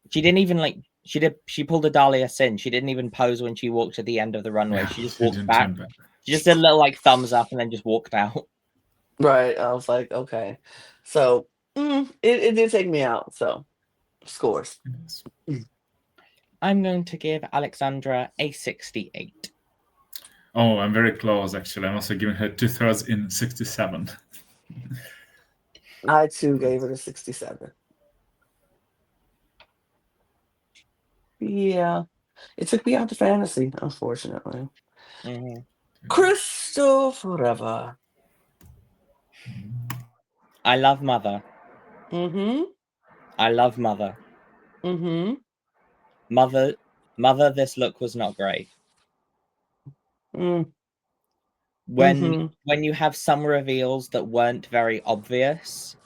she didn't even she pulled a Dahlia Sin. She didn't even pose when she walked to the end of the runway. She just walked back. She just did a little thumbs up and then just walked out. Right. I was like, okay. So it did take me out. So scores. I'm going to give Alexandra a 68. Oh, I'm very close, actually. I'm also giving her 2/3 in 67. I too gave it a 67. Yeah. It took me out to fantasy, unfortunately. Krystal Forever. I love Mother. I love Mother. Mother, this look was not great. When you have some reveals that weren't very obvious,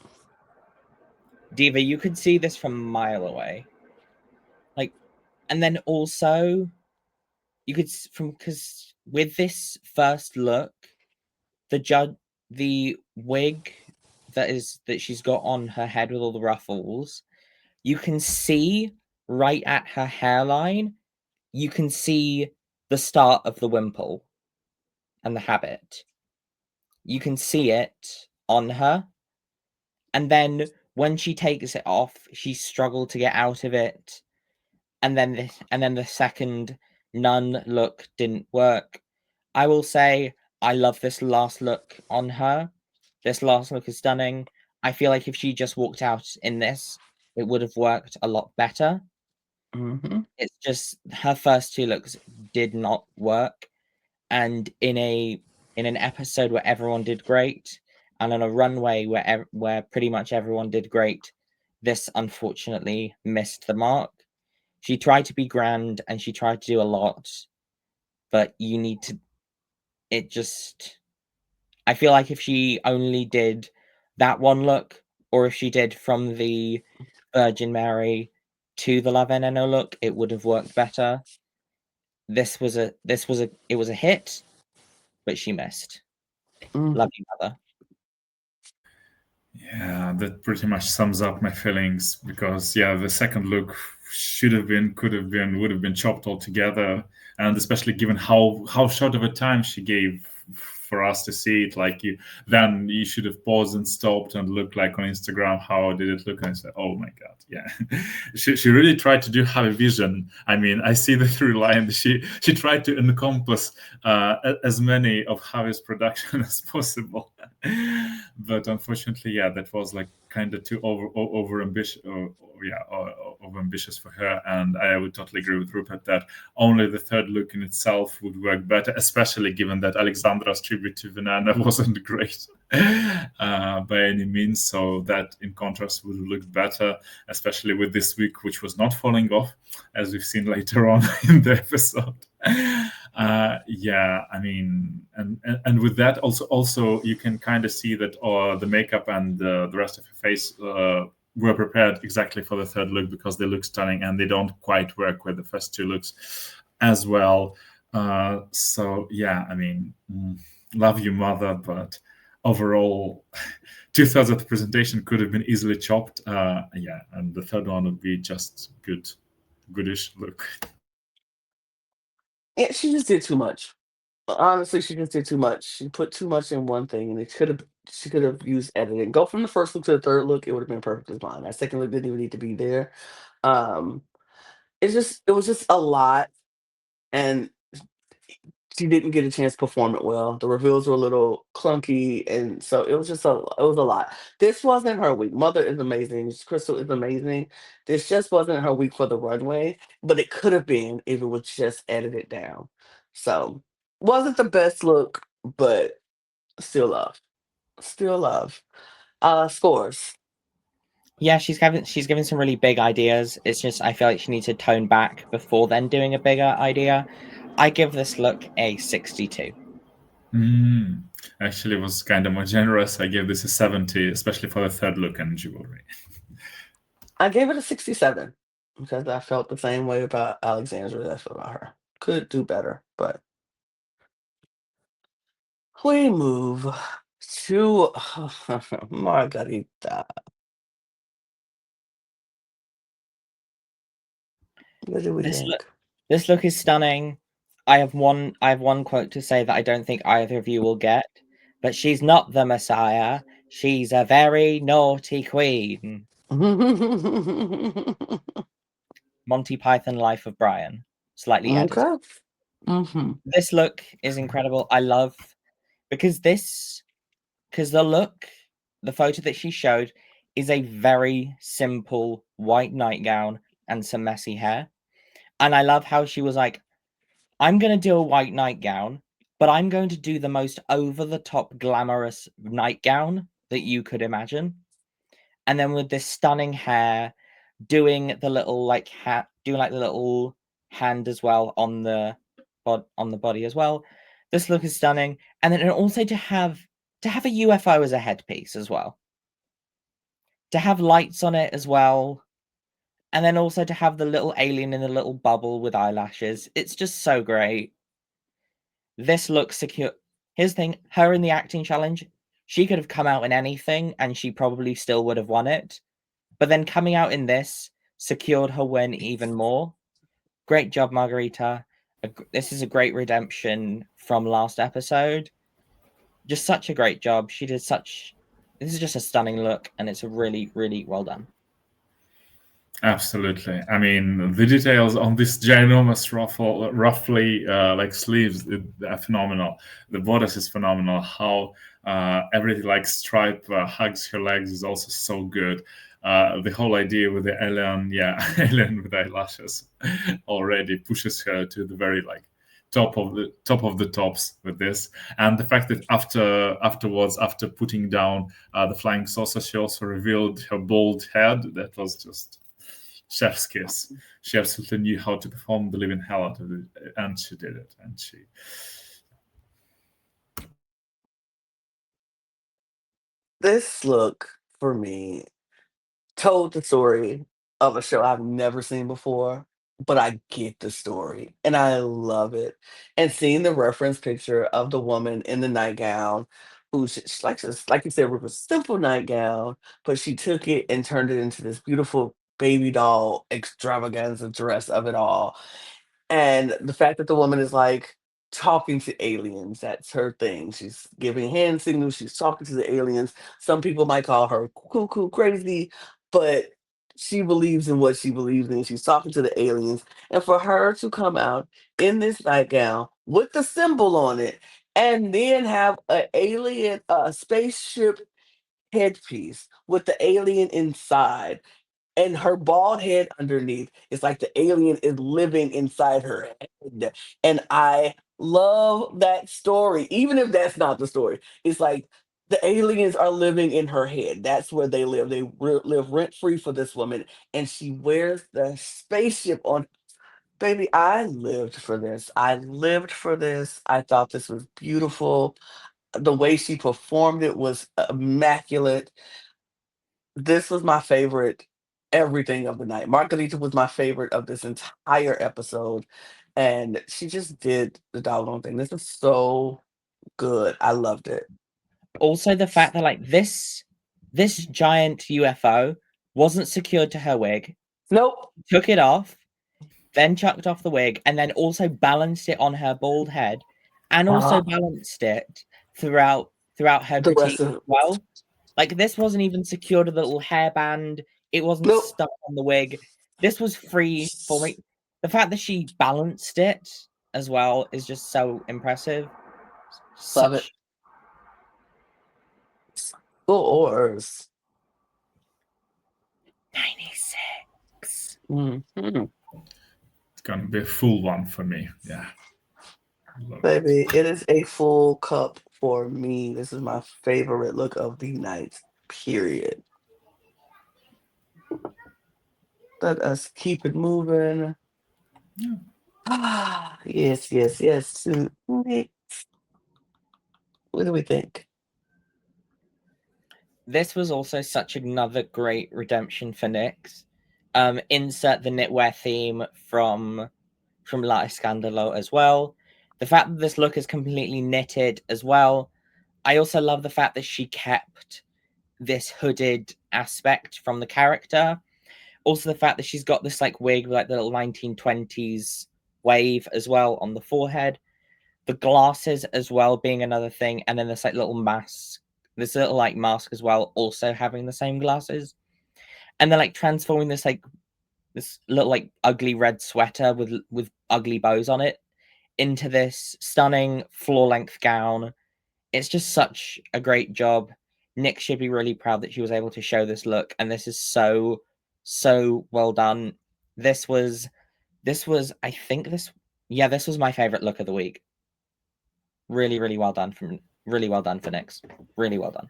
Diva, you could see this from a mile away. And then also you could because with this first look, the wig that she's got on her head with all the ruffles, you can see right at her hairline, you can see the start of the wimple and the habit. You can see it on her. And then when she takes it off, she struggled to get out of it. And then the second nun look didn't work. I will say I love this last look on her. This last look is stunning. I feel like if she just walked out in this, it would have worked a lot better. Mm-hmm. It's just her first two looks did not work. And in an episode where everyone did great, and on a runway where pretty much everyone did great, this unfortunately missed the mark. She tried to be grand and she tried to do a lot, but you need to. It just. I feel like if she only did that one look, or if she did from the Virgin Mary to the La Veneno look, it would have worked better. It was a hit, but she missed. Love you, mother. Yeah, that pretty much sums up my feelings because the second look should have been, could have been, would have been chopped altogether, and especially given how short of a time she gave for us to see it, like then you should have paused and stopped and looked like on Instagram how did it look, and I said, oh my god, yeah. she really tried to do Javivisión. I mean, I see the through line. She tried to encompass as many of Javi's production as possible. But unfortunately, that was like kind of too over ambitious, over ambitious for her. And I would totally agree with RuPert that only the third look in itself would work better, especially given that Alexandra's tribute to Venana wasn't great by any means. So that, in contrast, would have looked better, especially with this week, which was not falling off, as we've seen later on in the episode. I mean, and with that also you can kind of see that the makeup and the rest of her face were prepared exactly for the third look because they look stunning and they don't quite work with the first two looks as well. I mean, love you, mother, but overall 2/3 of the presentation could have been easily chopped. And the third one would be just goodish look. Yeah, she just did too much. Honestly, she just did too much. She put too much in one thing, and she could have used editing. Go from the first look to the third look; it would have been perfectly fine. That second look didn't even need to be there. Um, it was just a lot, and she didn't get a chance to perform it well. The reveals were a little clunky, and so it was a lot. This wasn't her week. Mother is amazing. Krystal is amazing. This just wasn't her week for the runway, but it could have been if it was just edited down. So wasn't the best look, but still love. Still love. Scores. Yeah, she's given some really big ideas. It's just I feel like she needs to tone back before then doing a bigger idea. I give this look a 62. Actually, it was kind of more generous. I gave this a 70, especially for the third look and jewelry. I gave it a 67 because I felt the same way about Alexandra as I felt about her. Could do better, but we move to Margarita. What do we think? This look is stunning. I have one quote to say that I don't think either of you will get, but she's not the Messiah. She's a very naughty queen. Monty Python Life of Brian. Slightly edited. Okay. Mm-hmm. This look is incredible. I love because the photo that she showed is a very simple white nightgown and some messy hair. And I love how she was like, I'm going to do a white nightgown, but I'm going to do the most over-the-top glamorous nightgown that you could imagine. And then with this stunning hair, doing the little the little hand as well on the body as well. This look is stunning. And then also to have a UFO as a headpiece as well. To have lights on it as well. And then also to have the little alien in the little bubble with eyelashes. It's just so great. This looks secure. Here's the thing. Her in the acting challenge, she could have come out in anything and she probably still would have won it. But then coming out in this secured her win even more. Great job, Margarita. This is a great redemption from last episode. Just such a great job. She did such... This is just a stunning look, and it's a really, really well done. Absolutely. I mean, the details on this ginormous roughly like sleeves are phenomenal. The bodice is phenomenal. How everything like stripe hugs her legs is also so good. The whole idea with the alien, alien with eyelashes already pushes her to the very like top of the tops with this. And the fact that afterwards, after putting down the flying saucer, she also revealed her bald head. That was just chef's kiss. She absolutely knew how to perform the living hell out of it, and she did it. And she... This look, for me, told the story of a show I've never seen before, but I get the story and I love it. And seeing the reference picture of the woman in the nightgown, who's like you said, it was a simple nightgown, but she took it and turned it into this beautiful baby doll extravaganza dress of it all. And the fact that the woman is like talking to aliens, that's her thing. She's giving hand signals, she's talking to the aliens. Some people might call her cuckoo crazy, but she believes in what she believes in. She's talking to the aliens. And for her to come out in this nightgown with the symbol on it and then have an alien spaceship headpiece with the alien inside and her bald head underneath, it's like the alien is living inside her head. And I love that story, even if that's not the story. It's like the aliens are living in her head. That's where they live. They live rent free for this woman, and she wears the spaceship on. Baby, I lived for this. I lived for this. I thought this was beautiful. The way she performed it was immaculate. This was my favorite everything of the night. Margarita was my favorite of this entire episode, and she just did the doggone thing. This is so good. I loved it. Also, the fact that like this giant UFO wasn't secured to her wig, Nope. took it off, then chucked off the wig, and then also balanced it on her bald head, and also balanced it throughout her The critique rest of as well. Like this wasn't even secured with a little hairband. It wasn't Nope. stuck on the wig. This was free for me. The fact that she balanced it as well is just so impressive. Love it. Scores. 96. Mm-hmm. It's gonna be a full one for me. Yeah. Love Baby, it is a full cup for me. This is my favorite look of the night, period. Let us keep it moving. Yeah. Yes. Next. What do we think? This was also such another great redemption for Nyx. Insert the knitwear theme from La Escándalo as well. The fact that this look is completely knitted as well. I also love the fact that she kept this hooded aspect from the character. Also, the fact that she's got this like wig with like the little 1920s wave as well on the forehead. The glasses as well being another thing, and then this like little mask, this little like mask as well, also having the same glasses, and then like transforming this little like ugly red sweater with ugly bows on it into this stunning floor length gown. It's just such a great job. Nyx should be really proud that she was able to show this look, and this is so well done. This was I think this was my favorite look of the week. Really well done for Nyx. Really well done.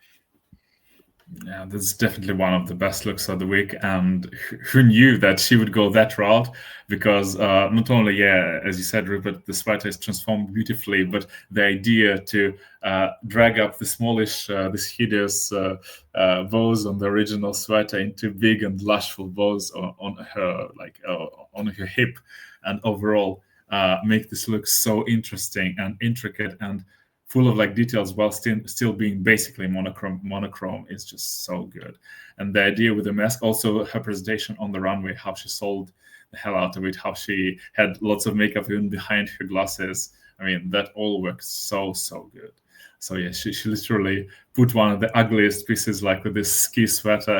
Yeah, this is definitely one of the best looks of the week, and who knew that she would go that route? Because not only, as you said, RuPert, the sweater is transformed beautifully, but the idea to drag up the smallish, this hideous bows on the original sweater into big and lushful bows on her, on her hip, and overall make this look so interesting and intricate and full of like details while still being basically monochrome is just so good. And the idea with the mask, also her presentation on the runway, how she sold the hell out of it, how she had lots of makeup even behind her glasses. I mean, that all works so good. So yeah, she literally put one of the ugliest pieces, like with this ski sweater,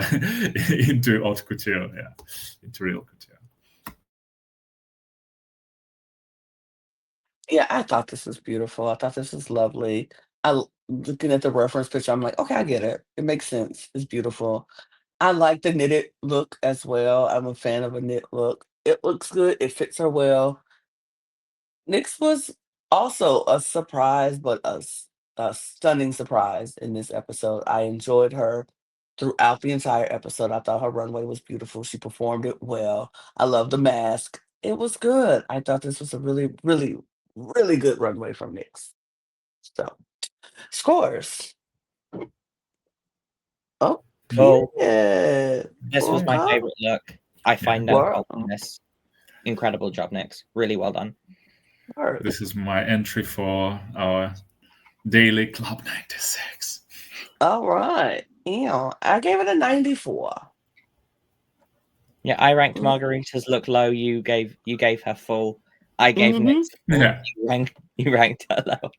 into haute couture, into real couture. Yeah, I thought this was beautiful. I thought this was lovely. Looking at the reference picture, I'm like, okay, I get it. It makes sense. It's beautiful. I like the knitted look as well. I'm a fan of a knit look. It looks good. It fits her well. Nyx was also a surprise, but a stunning surprise in this episode. I enjoyed her throughout the entire episode. I thought her runway was beautiful. She performed it well. I love the mask. It was good. I thought this was a really, really, really good runway from Nyx. So, scores. Oh, Oh, period. this was my Okay. favorite look. I find Wow. this. Incredible job, Nyx. Really well done. Word. This is my entry for our daily Club 96. All right. Yeah, I gave it a 94. Yeah, I ranked Mm. Margarita's look low. You gave her full. I gave Mhm. Nyx full. Yeah. You ranked her low.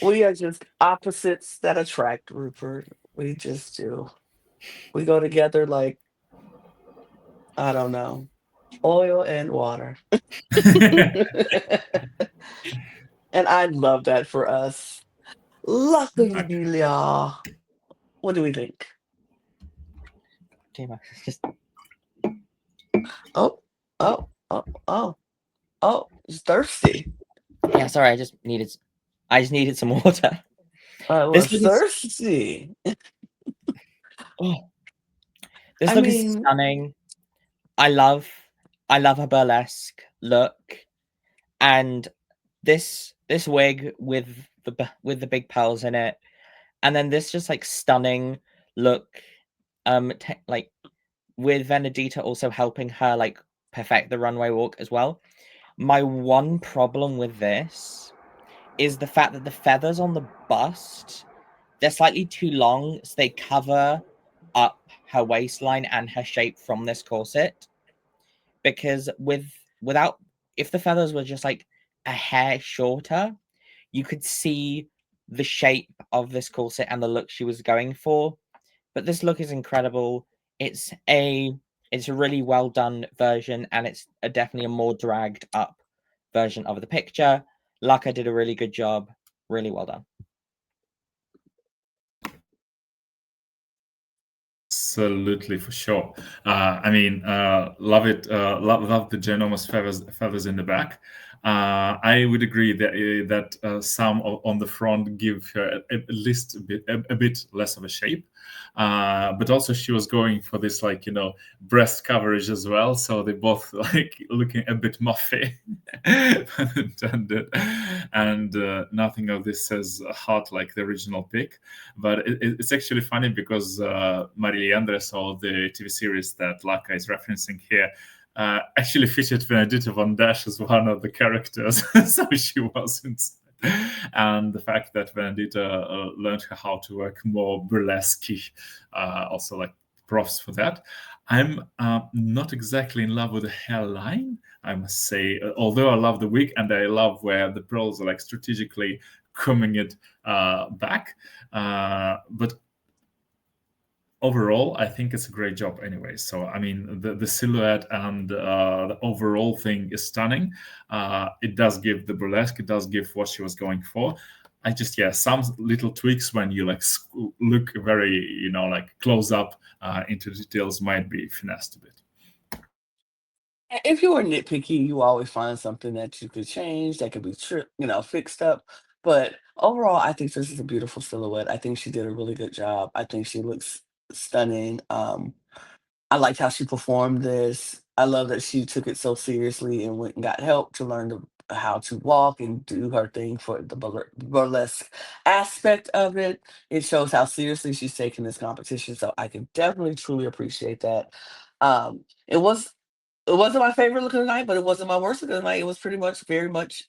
We are just opposites that attract, RuPert. We just do. We go together like, I don't know, oil and water. And I love that for us. Laca Udilla. What do we think? Timo, just Oh, oh, oh, oh, oh, it's thirsty. yeah. Sorry, I just needed some water. I This was looks- thirsty. Oh. This I look is mean- stunning. I love a burlesque look, and this wig with the big pearls in it, and then this just like stunning look, like with Venedita also helping her like perfect the runway walk as well. My one problem with this is the fact that the feathers on the bust, they're slightly too long, so they cover up her waistline and her shape from this corset. Because without, if the feathers were just like a hair shorter, you could see the shape of this corset and the look she was going for. But this look is incredible. It's a really well done version, and it's definitely a more dragged up version of the picture. Laca did a really good job. Really well done. Absolutely, for sure. I mean, love it. Love the ginormous feathers in the back. I would agree that some on the front give her at least a bit less of a shape. But also she was going for this like breast coverage as well, so they both like looking a bit muffy, pun intended. And nothing of this says hot like the original pic. But it's actually funny because Maria Andres, or the TV series that Laca is referencing here, actually featured Venedita Von Dash as one of the characters, so she wasn't. And the fact that Venedita learned how to work more burlesque, also like props for that. I'm not exactly in love with the hairline, I must say, although I love the wig and I love where the pearls are like strategically combing it back. But overall, I think it's a great job anyway. So, I mean, the silhouette and the overall thing is stunning. It does give the burlesque, it does give what she was going for. I just, some little tweaks when you like look very, like close up into details might be finessed a bit. If you are nitpicky, you always find something that you could change, that could be fixed up. But overall, I think this is a beautiful silhouette. I think she did a really good job. I think she looks stunning. I liked how she performed this. I love that she took it so seriously and went and got help to learn how to walk and do her thing for the burlesque aspect of it. It shows how seriously she's taking this competition. So I can definitely truly appreciate that. It wasn't my favorite look of the night, but it wasn't my worst look of the night. It was pretty much very much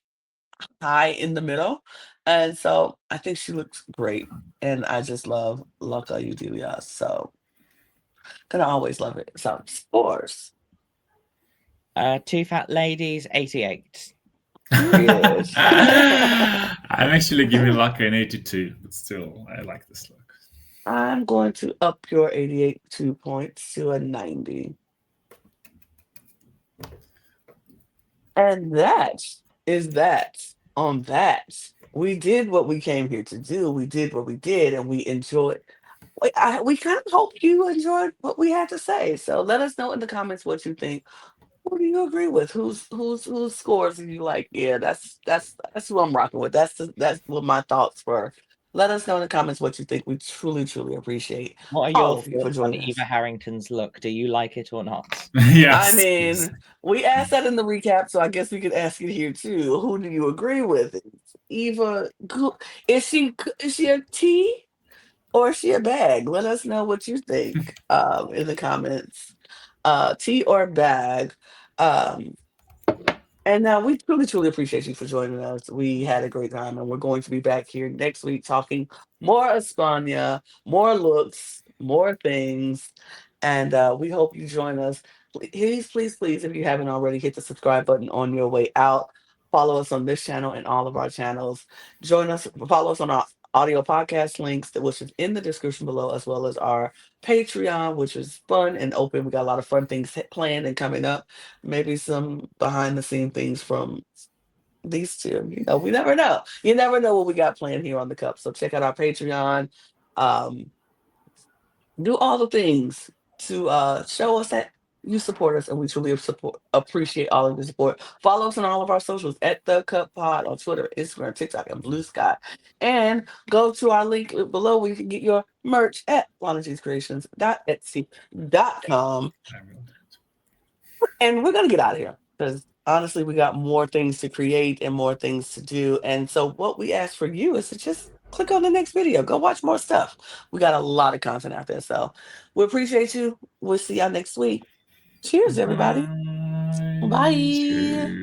high in the middle. And so I think she looks great. And I just love Laca Udilla. So gonna always love it. So scores. Two Fat Ladies, 88. Period. I'm actually giving Laca an 82, but still, I like this look. I'm going to up your 88 points to a 90. And that is that on that. We did what we came here to do. We did what we did, and we enjoyed. We kind of hope you enjoyed what we had to say. So let us know in the comments what you think. Who do you agree with? Whose scores do you like? Yeah, that's who I'm rocking with. That's what my thoughts were. Let us know in the comments what you think. We truly, truly appreciate What are all your of you for thoughts on joining us. Eva Harrington's look? Do you like it or not? Yes. I mean, we asked that in the recap, so I guess we could ask it here too. Who do you agree with? Eva, is she a tea or is she a bag? Let us know what you think in the comments. Tea or bag? Um, and we truly, truly appreciate you for joining us. We had a great time, and we're going to be back here next week talking more España, more looks, more things. And we hope you join us. Please, please, please, if you haven't already, hit the subscribe button on your way out. Follow us on this channel and all of our channels. Join us, follow us on our audio podcast links, which is in the description below, as well as our Patreon, which is fun and open. We got a lot of fun things planned and coming up. Maybe some behind the scene things from these two. We never know. You never know what we got planned here on the Cup. So check out our Patreon. Do all the things to show us that you support us, and we truly appreciate all of the support. Follow us on all of our socials at The Cup Pod on Twitter, Instagram, TikTok, and Blue Sky. And go to our link below where you can get your merch at LanaGsCreations.etsy.com. And we're going to get out of here because honestly, we got more things to create and more things to do. And so what we ask for you is to just click on the next video. Go watch more stuff. We got a lot of content out there. So we appreciate you. We'll see y'all next week. Cheers, everybody. Bye.